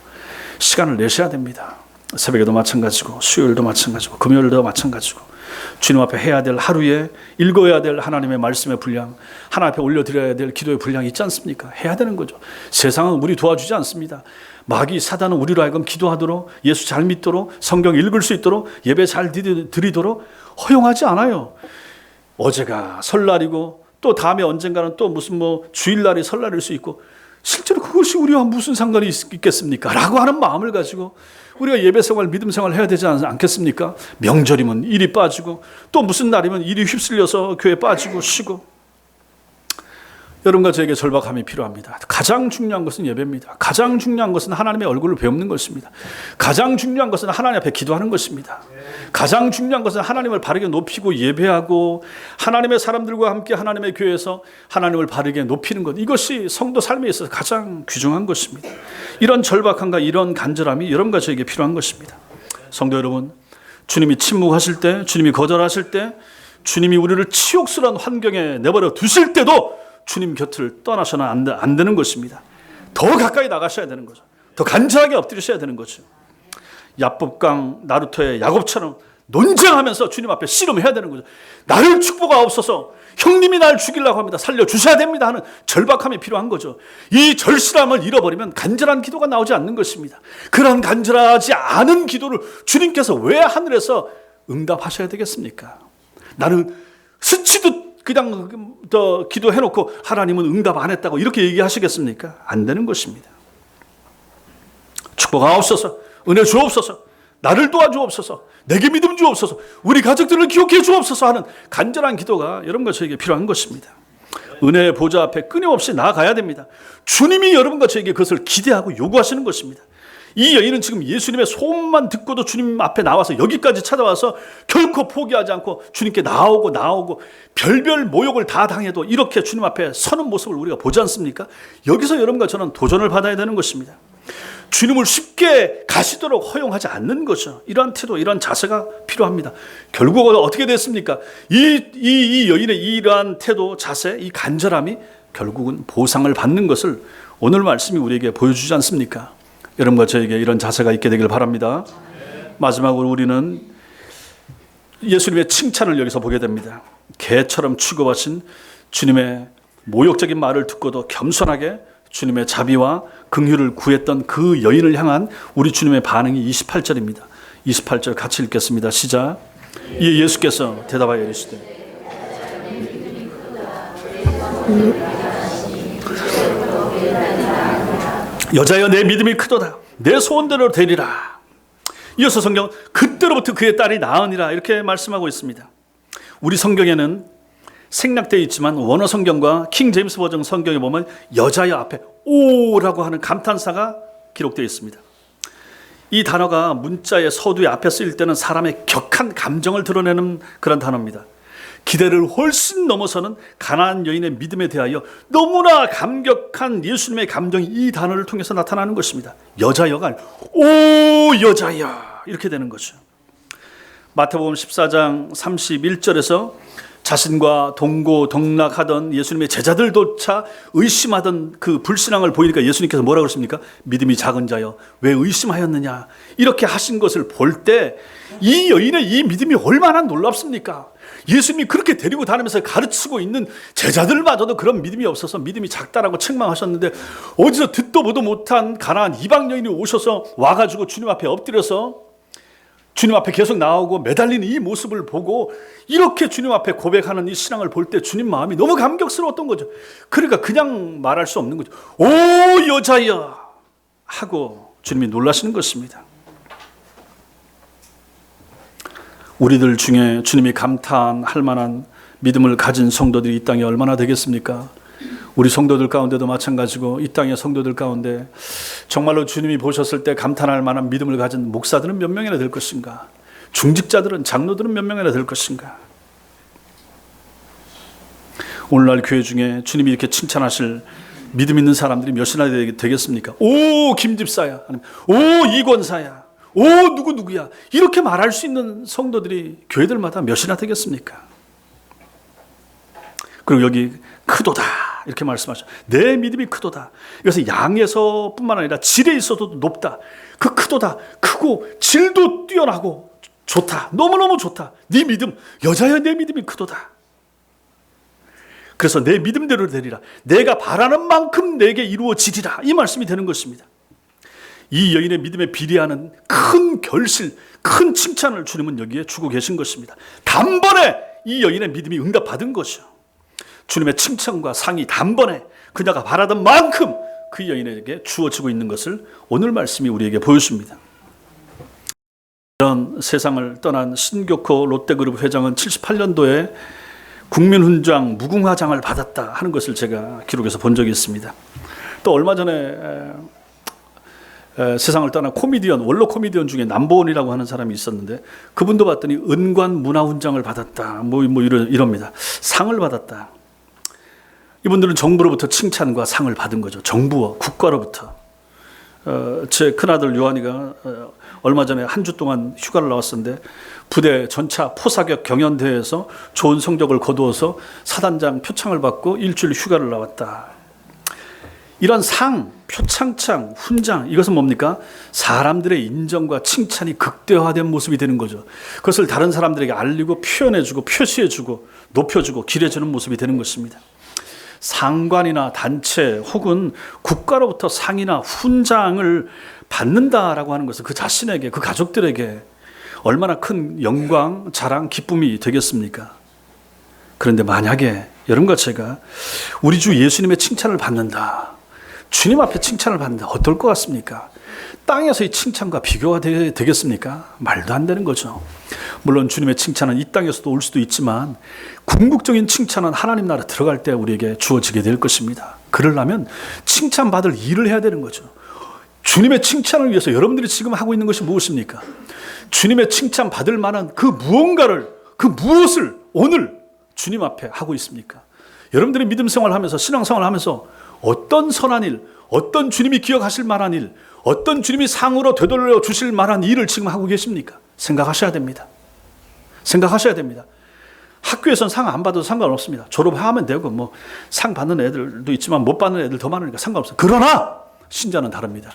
시간을 내셔야 됩니다. 새벽에도 마찬가지고 수요일도 마찬가지고 금요일도 마찬가지고 주님 앞에 해야 될 하루에 읽어야 될 하나님의 말씀의 분량, 하나님 앞에 올려드려야 될 기도의 분량이 있지 않습니까? 해야 되는 거죠. 세상은 우리 도와주지 않습니다. 마귀 사단은 우리로 하여금 기도하도록 예수 잘 믿도록 성경 읽을 수 있도록 예배 잘 드리도록 허용하지 않아요. 어제가 설날이고 또 다음에 언젠가는 또 무슨 뭐 주일날이 설날일 수 있고 실제로 그것이 우리와 무슨 상관이 있겠습니까? 라고 하는 마음을 가지고 우리가 예배 생활, 믿음 생활 해야 되지 않겠습니까? 명절이면 일이 빠지고 또 무슨 날이면 일이 휩쓸려서 교회 빠지고 쉬고 여러분과 저에게 절박함이 필요합니다. 가장 중요한 것은 예배입니다. 가장 중요한 것은 하나님의 얼굴을 배우는 것입니다. 가장 중요한 것은 하나님 앞에 기도하는 것입니다. 가장 중요한 것은 하나님을 바르게 높이고 예배하고 하나님의 사람들과 함께 하나님의 교회에서 하나님을 바르게 높이는 것. 이것이 성도 삶에 있어서 가장 귀중한 것입니다. 이런 절박함과 이런 간절함이 여러분과 저에게 필요한 것입니다. 성도 여러분, 주님이 침묵하실 때, 주님이 거절하실 때, 주님이 우리를 치욕스러운 환경에 내버려 두실 때도 주님 곁을 떠나서는 안 되는 것입니다. 더 가까이 나가셔야 되는 거죠. 더 간절하게 엎드리셔야 되는 거죠. 야복강 나루토의 야곱처럼 논쟁하면서 주님 앞에 씨름해야 되는 거죠. 나를 축복하옵소서, 형님이 날 죽이려고 합니다. 살려주셔야 됩니다 하는 절박함이 필요한 거죠. 이 절실함을 잃어버리면 간절한 기도가 나오지 않는 것입니다. 그런 간절하지 않은 기도를 주님께서 왜 하늘에서 응답하셔야 되겠습니까? 나는 스치듯 그냥 기도해놓고 하나님은 응답 안 했다고 이렇게 얘기하시겠습니까? 안 되는 것입니다. 축복하옵소서, 은혜 주옵소서, 나를 도와주옵소서, 내게 믿음 주옵소서, 우리 가족들을 기억해 주옵소서 하는 간절한 기도가 여러분과 저에게 필요한 것입니다. 은혜의 보좌 앞에 끊임없이 나아가야 됩니다. 주님이 여러분과 저에게 그것을 기대하고 요구하시는 것입니다. 이 여인은 지금 예수님의 소문만 듣고도 주님 앞에 나와서 여기까지 찾아와서 결코 포기하지 않고 주님께 나오고 별별 모욕을 다 당해도 이렇게 주님 앞에 서는 모습을 우리가 보지 않습니까? 여기서 여러분과 저는 도전을 받아야 되는 것입니다. 주님을 쉽게 가시도록 허용하지 않는 거죠. 이러한 태도, 이러한 자세가 필요합니다. 결국은 어떻게 됐습니까? 이 여인의 이러한 태도, 자세, 이 간절함이 결국은 보상을 받는 것을 오늘 말씀이 우리에게 보여주지 않습니까? 여러분과 저에게 이런 자세가 있게 되길 바랍니다. 마지막으로 우리는 예수님의 칭찬을 여기서 보게 됩니다. 개처럼 취급하신 주님의 모욕적인 말을 듣고도 겸손하게 주님의 자비와 긍휼을 구했던 그 여인을 향한 우리 주님의 반응이 28절입니다. 28절 같이 읽겠습니다. 시작. 이에 예수께서 대답하여 이르시되 여자여 내 믿음이 크도다. 내 소원대로 되리라. 이어서 성경 그때로부터 그의 딸이 나으니라 이렇게 말씀하고 있습니다. 우리 성경에는 생략되어 있지만 원어 성경과 킹 제임스 버전 성경에 보면 여자여 앞에 오라고 하는 감탄사가 기록되어 있습니다. 이 단어가 문자의 서두에 앞에 쓰일 때는 사람의 격한 감정을 드러내는 그런 단어입니다. 기대를 훨씬 넘어서는 가나안 여인의 믿음에 대하여 너무나 감격한 예수님의 감정이 이 단어를 통해서 나타나는 것입니다. 여자여가 아니라 오 여자여 이렇게 되는 거죠. 마태복음 14장 31절에서 자신과 동고동락하던 예수님의 제자들조차 의심하던 그 불신앙을 보이니까 예수님께서 뭐라고 그랬습니까? 믿음이 작은 자여 왜 의심하였느냐 이렇게 하신 것을 볼 때 이 여인의 이 믿음이 얼마나 놀랍습니까? 예수님이 그렇게 데리고 다니면서 가르치고 있는 제자들마저도 그런 믿음이 없어서 믿음이 작다라고 책망하셨는데 어디서 듣도 보도 못한 가나안 이방 여인이 오셔서 와가지고 주님 앞에 엎드려서 주님 앞에 계속 나오고 매달리는 이 모습을 보고 이렇게 주님 앞에 고백하는 이 신앙을 볼 때 주님 마음이 너무 감격스러웠던 거죠. 그러니까 그냥 말할 수 없는 거죠. 오 여자여 하고 주님이 놀라시는 것입니다. 우리들 중에 주님이 감탄할 만한 믿음을 가진 성도들이 이 땅에 얼마나 되겠습니까? 우리 성도들 가운데도 마찬가지고 이 땅의 성도들 가운데 정말로 주님이 보셨을 때 감탄할 만한 믿음을 가진 목사들은 몇 명이나 될 것인가? 중직자들은 장로들은 몇 명이나 될 것인가? 오늘날 교회 중에 주님이 이렇게 칭찬하실 믿음 있는 사람들이 몇이나 되겠습니까? 오 김집사야, 오 이권사야, 오 누구야 이렇게 말할 수 있는 성도들이 교회들마다 몇이나 되겠습니까? 그리고 여기 크도다 이렇게 말씀하셔. 내 믿음이 크도다. 이것은 양에서 뿐만 아니라 질에 있어도 높다. 그 크도다. 크고 질도 뛰어나고 좋다. 너무너무 좋다. 네 믿음 여자여 내 믿음이 크도다. 그래서 내 믿음대로 되리라. 내가 바라는 만큼 내게 이루어지리라. 이 말씀이 되는 것입니다. 이 여인의 믿음에 비례하는 큰 결실, 큰 칭찬을 주님은 여기에 주고 계신 것입니다. 단번에 이 여인의 믿음이 응답받은 것이요. 주님의 칭찬과 상이 단번에 그녀가 바라던 만큼 그 여인에게 주어지고 있는 것을 오늘 말씀이 우리에게 보여줍니다. 이런 세상을 떠난 신교코 롯데그룹 회장은 78년도에 국민훈장 무궁화장을 받았다 하는 것을 제가 기록해서 본 적이 있습니다. 또 얼마 전에 세상을 떠난 코미디언, 원로 코미디언 중에 남보원이라고 하는 사람이 있었는데 그분도 봤더니 은관 문화훈장을 받았다. 이럽니다. 상을 받았다. 이분들은 정부로부터 칭찬과 상을 받은 거죠. 정부와 국가로부터. 제 큰아들 요한이가 얼마 전에 한 주 동안 휴가를 나왔었는데 부대 전차 포사격 경연대회에서 좋은 성적을 거두어서 사단장 표창을 받고 일주일 휴가를 나왔다. 이런 상, 표창장, 훈장 이것은 뭡니까? 사람들의 인정과 칭찬이 극대화된 모습이 되는 거죠. 그것을 다른 사람들에게 알리고 표현해주고 표시해주고 높여주고 기려주는 모습이 되는 것입니다. 상관이나 단체 혹은 국가로부터 상이나 훈장을 받는다라고 하는 것은 그 자신에게, 그 가족들에게 얼마나 큰 영광, 자랑, 기쁨이 되겠습니까? 그런데 만약에 여러분과 제가 우리 주 예수님의 칭찬을 받는다, 주님 앞에 칭찬을 받는다, 어떨 것 같습니까? 땅에서의 칭찬과 비교가 되겠습니까? 말도 안 되는 거죠. 물론 주님의 칭찬은 이 땅에서도 올 수도 있지만 궁극적인 칭찬은 하나님 나라 들어갈 때 우리에게 주어지게 될 것입니다. 그러려면 칭찬받을 일을 해야 되는 거죠. 주님의 칭찬을 위해서 여러분들이 지금 하고 있는 것이 무엇입니까? 주님의 칭찬받을 만한 그 무언가를, 그 무엇을 오늘 주님 앞에 하고 있습니까? 여러분들이 믿음 생활하면서 신앙 생활하면서 어떤 선한 일, 어떤 주님이 기억하실 만한 일, 어떤 주님이 상으로 되돌려 주실 만한 일을 지금 하고 계십니까? 생각하셔야 됩니다. 생각하셔야 됩니다. 학교에서는 상 안 받아도 상관없습니다. 졸업하면 되고 뭐 상 받는 애들도 있지만 못 받는 애들 더 많으니까 상관없어요. 그러나 신자는 다릅니다.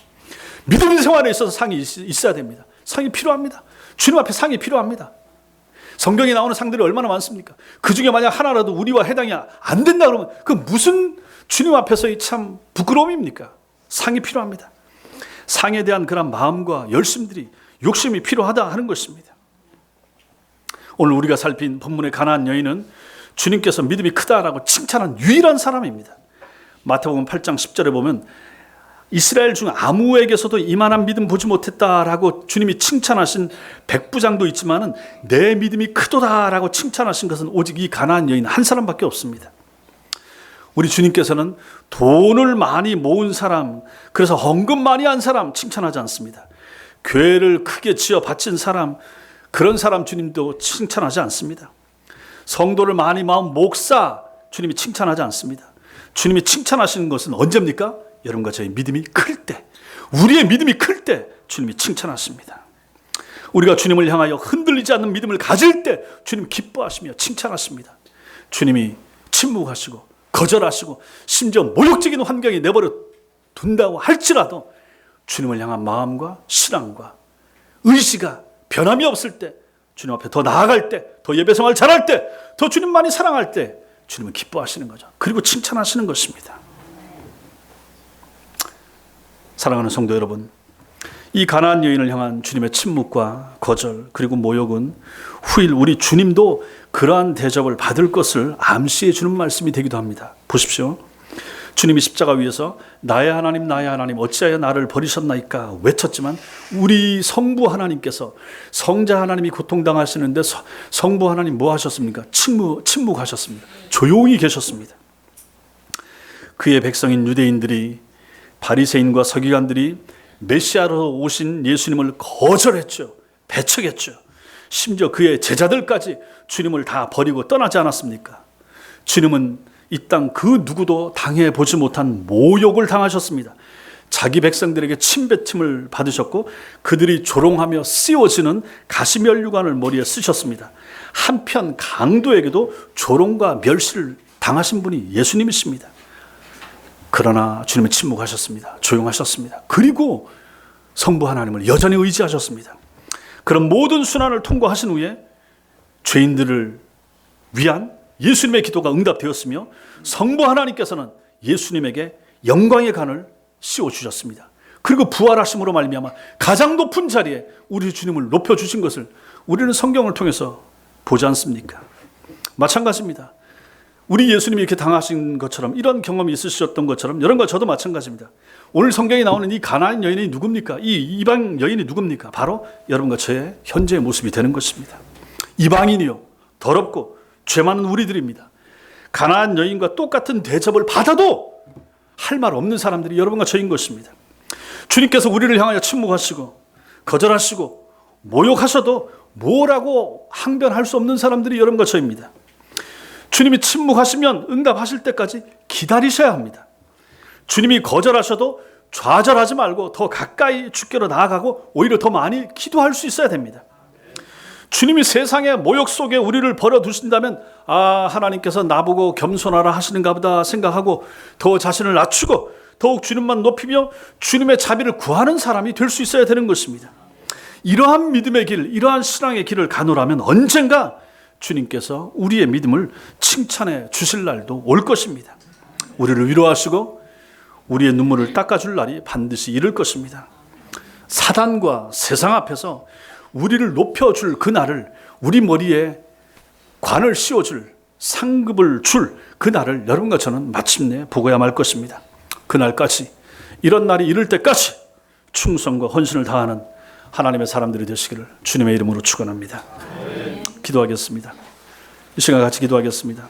믿음 생활에 있어서 상이 있어야 됩니다. 상이 필요합니다. 주님 앞에 상이 필요합니다. 성경에 나오는 상들이 얼마나 많습니까? 그 중에 만약 하나라도 우리와 해당이 안 된다 그러면 그 무슨 주님 앞에서의 참 부끄러움입니까? 상이 필요합니다. 상에 대한 그런 마음과 열심들이, 욕심이 필요하다 하는 것입니다. 오늘 우리가 살핀 본문의 가나안 여인은 주님께서 믿음이 크다라고 칭찬한 유일한 사람입니다. 마태복음 8장 10절에 보면 이스라엘 중 아무에게서도 이만한 믿음 보지 못했다라고 주님이 칭찬하신 백부장도 있지만은 내 믿음이 크도다라고 칭찬하신 것은 오직 이 가나안 여인 한 사람밖에 없습니다. 우리 주님께서는 돈을 많이 모은 사람, 그래서 헌금 많이 한 사람 칭찬하지 않습니다. 교회를 크게 지어 바친 사람, 그런 사람 주님도 칭찬하지 않습니다. 성도를 많이 모은 목사 주님이 칭찬하지 않습니다. 주님이 칭찬하시는 것은 언제입니까? 여러분과 저희 믿음이 클 때, 우리의 믿음이 클 때 주님이 칭찬하십니다. 우리가 주님을 향하여 흔들리지 않는 믿음을 가질 때 주님 기뻐하시며 칭찬하십니다. 주님이 침묵하시고 거절하시고 심지어 모욕적인 환경에 내버려 둔다고 할지라도 주님을 향한 마음과 신앙과 의지가 변함이 없을 때, 주님 앞에 더 나아갈 때, 더 예배생활 잘할 때, 더 주님 많이 사랑할 때 주님은 기뻐하시는 거죠. 그리고 칭찬하시는 것입니다. 사랑하는 성도 여러분, 이 가나안 여인을 향한 주님의 침묵과 거절 그리고 모욕은 후일 우리 주님도 그러한 대접을 받을 것을 암시해 주는 말씀이 되기도 합니다. 보십시오. 주님이 십자가 위에서 나의 하나님 나의 하나님 어찌하여 나를 버리셨나이까 외쳤지만 우리 성부 하나님께서, 성자 하나님이 고통당하시는데 성부 하나님 뭐 하셨습니까? 침묵하셨습니다. 조용히 계셨습니다. 그의 백성인 유대인들이, 바리새인과 서기관들이 메시아로 오신 예수님을 거절했죠. 배척했죠. 심지어 그의 제자들까지 주님을 다 버리고 떠나지 않았습니까? 주님은 이 땅 그 누구도 당해보지 못한 모욕을 당하셨습니다. 자기 백성들에게 침뱉음을 받으셨고 그들이 조롱하며 씌워지는 가시면류관을 머리에 쓰셨습니다. 한편 강도에게도 조롱과 멸시를 당하신 분이 예수님이십니다. 그러나 주님은 침묵하셨습니다. 조용하셨습니다. 그리고 성부 하나님을 여전히 의지하셨습니다. 그런 모든 순환을 통과하신 후에 죄인들을 위한 예수님의 기도가 응답되었으며 성부 하나님께서는 예수님에게 영광의 간을 씌워주셨습니다. 그리고 부활하심으로 말미암아 가장 높은 자리에 우리 주님을 높여주신 것을 우리는 성경을 통해서 보지 않습니까? 마찬가지입니다. 우리 예수님이 이렇게 당하신 것처럼, 이런 경험이 있으셨던 것처럼 여러분과 저도 마찬가지입니다. 오늘 성경에 나오는 이 가나안 여인이 누굽니까? 이 이방 여인이 누굽니까? 바로 여러분과 저의 현재의 모습이 되는 것입니다. 이방인이요, 더럽고 죄 많은 우리들입니다. 가나안 여인과 똑같은 대접을 받아도 할 말 없는 사람들이 여러분과 저인 것입니다. 주님께서 우리를 향하여 침묵하시고 거절하시고 모욕하셔도 뭐라고 항변할 수 없는 사람들이 여러분과 저입니다. 주님이 침묵하시면 응답하실 때까지 기다리셔야 합니다. 주님이 거절하셔도 좌절하지 말고 더 가까이 주께로 나아가고 오히려 더 많이 기도할 수 있어야 됩니다. 주님이 세상의 모욕 속에 우리를 버려두신다면 하나님께서 나보고 겸손하라 하시는가 보다 생각하고 더 자신을 낮추고 더욱 주님만 높이며 주님의 자비를 구하는 사람이 될 수 있어야 되는 것입니다. 이러한 믿음의 길, 이러한 신앙의 길을 가노라면 언젠가 주님께서 우리의 믿음을 칭찬해 주실 날도 올 것입니다. 우리를 위로하시고 우리의 눈물을 닦아줄 날이 반드시 이를 것입니다. 사단과 세상 앞에서 우리를 높여줄 그 날을, 우리 머리에 관을 씌워줄, 상급을 줄 그 날을 여러분과 저는 마침내 보고야 말 것입니다. 그날까지, 이런 날이 이를 때까지 충성과 헌신을 다하는 하나님의 사람들이 되시기를 주님의 이름으로 축원합니다. 기도하겠습니다. 이 시간 같이 기도하겠습니다.